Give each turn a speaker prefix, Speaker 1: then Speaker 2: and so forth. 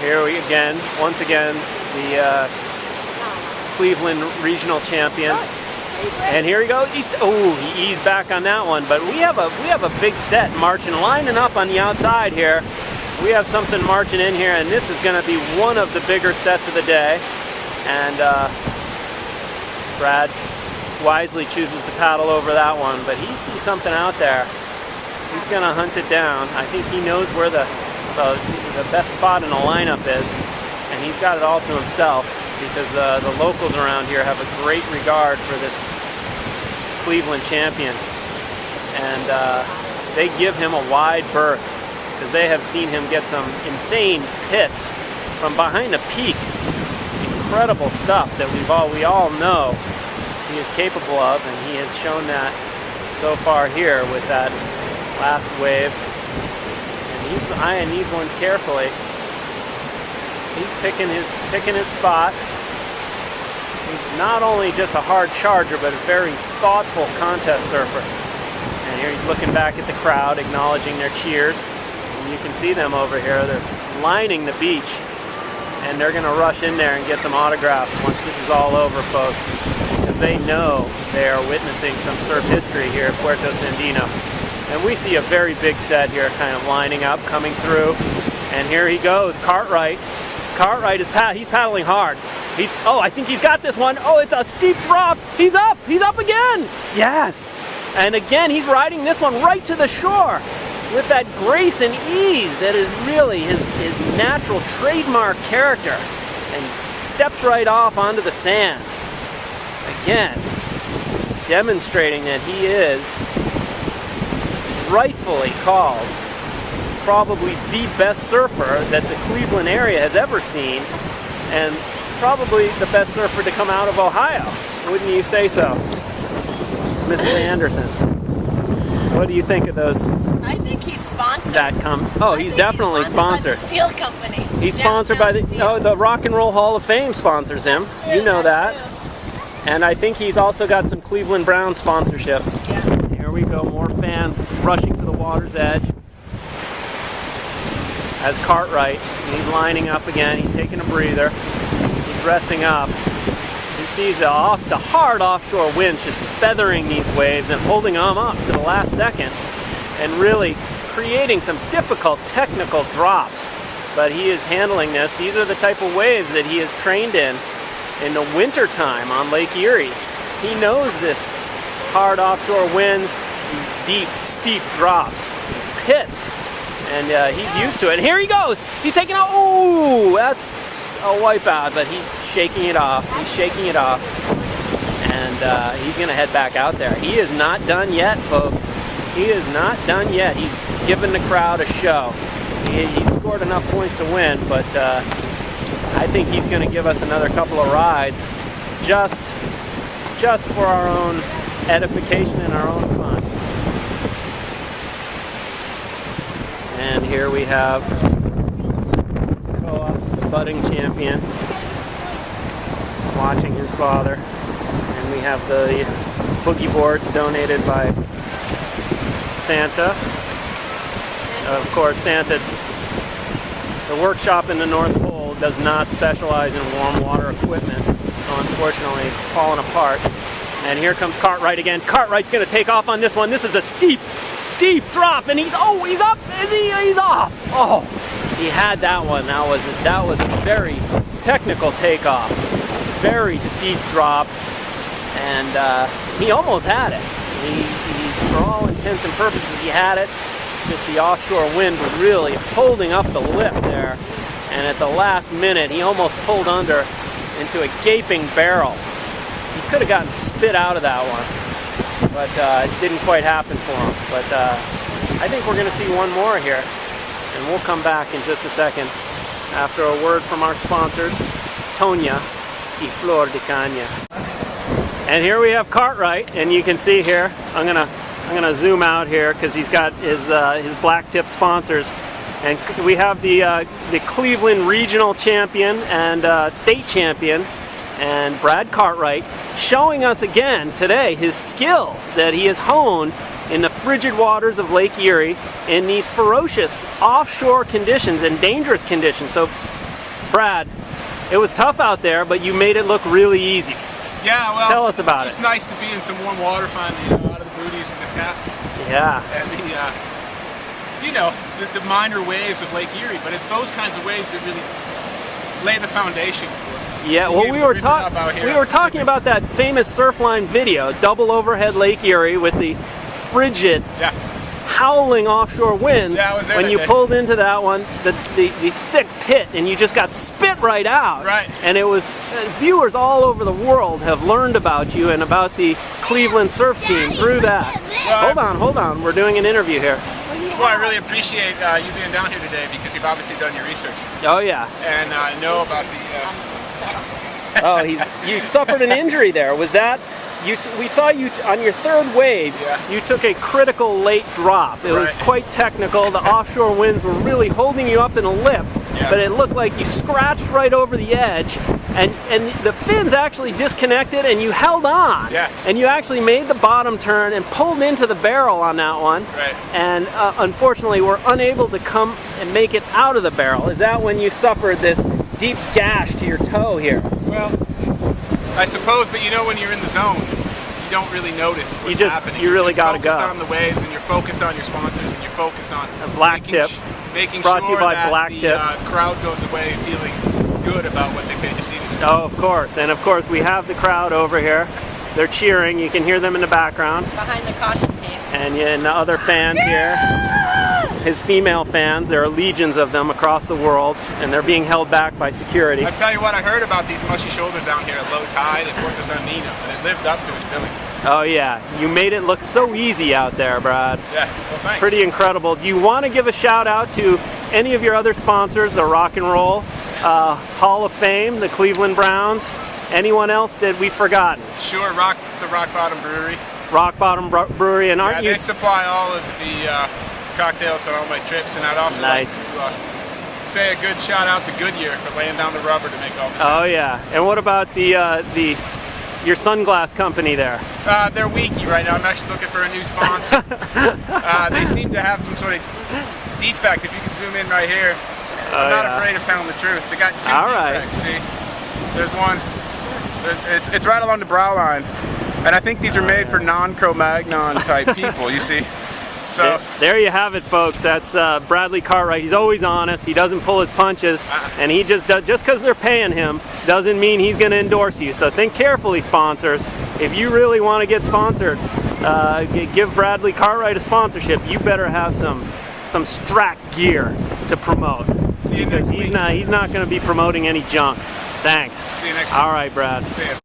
Speaker 1: Here we once again, the Cleveland regional champion. And here he goes. He eased back on that one. But we have a big set marching, lining up on the outside here. We have something marching in here, and this is going to be one of the bigger sets of the day. And Brad wisely chooses to paddle over that one, but he sees something out there. He's going to hunt it down. I think he knows where the best spot in the lineup is, and he's got it all to himself because the locals around here have a great regard for this Cleveland champion, and they give him a wide berth because they have seen him get some insane hits from behind the peak. Incredible stuff that we all know he is capable of, and he has shown that so far here with that last wave. And he's eyeing these ones carefully. He's picking his spot. He's not only just a hard charger, but a very thoughtful contest surfer. And here he's looking back at the crowd, acknowledging their cheers. And you can see them over here. They're lining the beach, and they're going to rush in there and get some autographs once this is all over, folks, because they know they are witnessing some surf history here at Puerto Sandino. And we see a very big set here kind of lining up, coming through. And here he goes, Cartwright. Cartwright is he's paddling hard. I think he's got this one. Oh, it's a steep drop. He's up again. Yes. And again, he's riding this one right to the shore with that grace and ease that is really his natural trademark character, and steps right off onto the sand. Again, demonstrating that he is rightfully called probably the best surfer that the Cleveland area has ever seen, and probably the best surfer to come out of Ohio. Wouldn't you say so, Mrs. Anderson? What do you think of those?
Speaker 2: I think he's sponsored.
Speaker 1: He's definitely sponsored.
Speaker 2: By the Steel Company.
Speaker 1: He's sponsored by the Rock and Roll Hall of Fame sponsors him. You know that. And I think he's also got some Cleveland Brown sponsorship.
Speaker 2: Yeah.
Speaker 1: Here we go, more fans rushing to the water's edge. As Cartwright, he's lining up again. He's taking a breather. He's resting up. He sees the hard offshore winds just feathering these waves and holding them up to the last second, and really creating some difficult technical drops. But he is handling this. These are the type of waves that he has trained in the winter time on Lake Erie. He knows this hard offshore winds, these deep, steep drops, these pits. And he's used to it. And here he goes. He's taking out. Ooh, that's a wipeout, but he's shaking it off. He's shaking it off. And he's going to head back out there. He is not done yet, folks. He is not done yet. He's given the crowd a show. He scored enough points to win, but I think he's going to give us another couple of rides just for our own edification and our own fun. And here we have the budding champion watching his father. And we have the boogie boards donated by Santa. Of course, Santa, the workshop in the North Pole does not specialize in warm water equipment. So unfortunately, it's falling apart. And here comes Cartwright again. Cartwright's going to take off on this one. This is a steep drop, and he's up. He's off. Oh, he had that one. That was a very technical takeoff. Very steep drop, and he almost had it. He, for all intents and purposes, he had it. Just the offshore wind was really holding up the lip there, and at the last minute, he almost pulled under into a gaping barrel. He could have gotten spit out of that one, but it didn't quite happen for him. But I think we're going to see one more here, and we'll come back in just a second after a word from our sponsors, Tonya y Flor de Caña. And here we have Cartwright, and you can see here, I'm gonna zoom out here because he's got his black tip sponsors, and we have the Cleveland regional champion and state champion, and Brad Cartwright, showing us again today his skills that he has honed in the frigid waters of Lake Erie in these ferocious offshore conditions and dangerous conditions. So Brad, it was tough out there, but you made it look really easy.
Speaker 3: Yeah, well,
Speaker 1: tell us about
Speaker 3: it's
Speaker 1: it.
Speaker 3: just nice to be in some warm water finally, you know, out of the booties and the cap.
Speaker 1: Yeah.
Speaker 3: And the minor waves of Lake Erie, but it's those kinds of waves that really lay the foundation for it.
Speaker 1: Yeah, well, we were talking about that famous Surfline video, double overhead Lake Erie with the frigid, howling offshore winds.
Speaker 3: Yeah, I was there
Speaker 1: when
Speaker 3: that
Speaker 1: you
Speaker 3: day.
Speaker 1: pulled into that one, the thick pit, and you just got spit right out.
Speaker 3: Right.
Speaker 1: And it was, viewers all over the world have learned about you and about the Cleveland surf scene through that.
Speaker 3: Well,
Speaker 1: Hold on, we're doing an interview here.
Speaker 3: That's why I really appreciate you being down here today, because you've obviously done your research.
Speaker 1: Oh yeah.
Speaker 3: And know about the...
Speaker 1: Oh, you suffered an injury there. Was that... we saw you on your third wave.
Speaker 3: Yeah.
Speaker 1: You took a critical late drop. It was quite technical. The offshore winds were really holding you up in a lip, but it looked like you scratched right over the edge, and the fins actually disconnected, and you held on.
Speaker 3: Yeah.
Speaker 1: And you actually made the bottom turn and pulled into the barrel on that one.
Speaker 3: Right.
Speaker 1: And unfortunately, were unable to come and make it out of the barrel. Is that when you suffered this deep gash to your toe here?
Speaker 3: Well, I suppose, but you know, when you're in the zone, you don't really notice what's happening.
Speaker 1: You really got to go.
Speaker 3: You're focused on the waves, and you're focused on your sponsors, and you're focused on
Speaker 1: Black Tip.
Speaker 3: Making
Speaker 1: Brought to you
Speaker 3: sure
Speaker 1: by
Speaker 3: that
Speaker 1: Black Tip.
Speaker 3: the crowd goes away feeling good about what they paid to see today.
Speaker 1: Oh, of course. And of course, we have the crowd over here. They're cheering. You can hear them in the background.
Speaker 2: Behind the caution tape.
Speaker 1: And the other fans here. His female fans, there are legions of them across the world, and they're being held back by security.
Speaker 3: I tell you what, I heard about these mushy shoulders down here at low tide at Puerto Sandino, and it lived up to its billing.
Speaker 1: Oh yeah, you made it look so easy out there, Brad.
Speaker 3: Yeah, well thanks.
Speaker 1: Pretty incredible. Do you want to give a shout out to any of your other sponsors, the Rock and Roll Hall of Fame, the Cleveland Browns, anyone else that we've forgotten?
Speaker 3: Sure, the Rock Bottom Brewery.
Speaker 1: Rock Bottom Brewery, and aren't you...
Speaker 3: they supply all of the cocktails on all my trips, and I'd also like to say a good shout out to Goodyear for laying down the rubber to make all this happen.
Speaker 1: Oh yeah, and what about your sunglass company there?
Speaker 3: They're weaky right now. I'm actually looking for a new sponsor. They seem to have some sort of defect. If you can zoom in right here, I'm not afraid of telling the truth. They got two defects. See, there's one. It's right along the brow line, and I think these are made for non-Cro-Magnon type people. You see. So
Speaker 1: there you have it, folks. That's Bradley Cartwright. He's always honest. He doesn't pull his punches, and he just because they're paying him doesn't mean he's going to endorse you. So think carefully, sponsors. If you really want to get sponsored, give Bradley Cartwright a sponsorship. You better have some Strat gear to promote.
Speaker 3: See you next week.
Speaker 1: He's not going to be promoting any junk. Thanks.
Speaker 3: See you next week.
Speaker 1: All right, Brad.
Speaker 3: See ya.